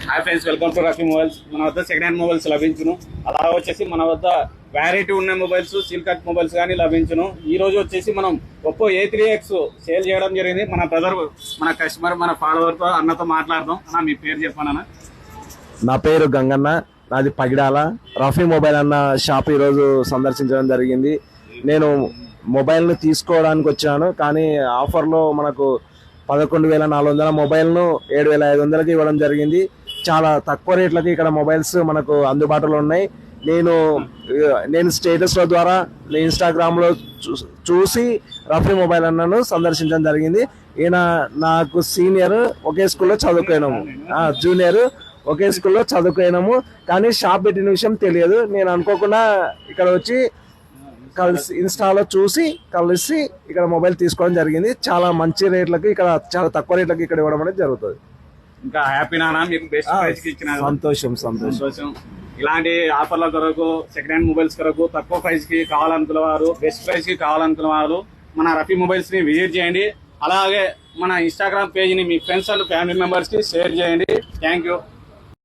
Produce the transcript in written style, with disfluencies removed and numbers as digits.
Hi friends, welcome to Rafi mobiles. మన వద్ద second hand mobiles లభించును. అలా వచ్చేసి మన వద్ద వ్యారైటీ ఉన్న మొబైల్స్, సీల్ కట్ మొబైల్స్ కానీ లభించును. ఈ రోజు వచ్చేసి మనం ఒప్పో A3X సేల్ చేయడం జరిగింది. మన బ్రదర్, మన కస్టమర్, మన ఫాలోవర్తో అన్నతో మాట్లాడదాం. అన్న మీ పేరు చెప్పానన్నా. నా పేరు గంగన్న, నాది పగిడాల. రఫీ మొబైల్ అన్న షాప్ ఈరోజు సందర్శించడం జరిగింది. నేను మొబైల్ను తీసుకోవడానికి వచ్చాను, కానీ ఆఫర్లో మనకు 11,400 మొబైల్ను 7,500కి ఇవ్వడం జరిగింది. చాలా తక్కువ రేట్లకి ఇక్కడ మొబైల్స్ మనకు అందుబాటులో ఉన్నాయి. నేను స్టేటస్ల ద్వారా ఇన్స్టాగ్రామ్లో చూసి రఫీ మొబైల్ అన్నను సందర్శించడం జరిగింది. ఈయన నాకు సీనియర్, ఒకే స్కూల్లో చదువుకున్నాము, జూనియర్ ఒకే స్కూల్లో చదువుకున్నాము. కానీ షాప్ పెట్టిన విషయం తెలియదు. నేను అనుకోకుండా ఇక్కడ వచ్చి కలిసి ఇన్స్టాలో చూసి కలిసి ఇక్కడ మొబైల్ తీసుకోవడం జరిగింది. చాలా మంచి రేట్లకి ఇక్కడ, చాలా తక్కువ రేట్లకి ఇక్కడ ఇవ్వడం అనేది జరుగుతుంది. ఇంకా హ్యాపీనా మీకు బెస్ట్ ప్రైస్ ఇచ్చిన? సంతోషం. ఇలాంటి ఆఫర్ల కొరకు, సెకండ్ హ్యాండ్ మొబైల్స్ కొరకు, తక్కువ ప్రైస్ కి కావాలనుకున్న వారు, బెస్ట్ ప్రైస్ కి కావాలనుకున్న వారు మన రఫీ మొబైల్స్ ని విజిట్ చేయండి. అలాగే మన ఇన్స్టాగ్రామ్ పేజ్ ని మీ ఫ్రెండ్స్ అండ్ ఫ్యామిలీ మెంబర్స్ కి షేర్ చేయండి. Thank you.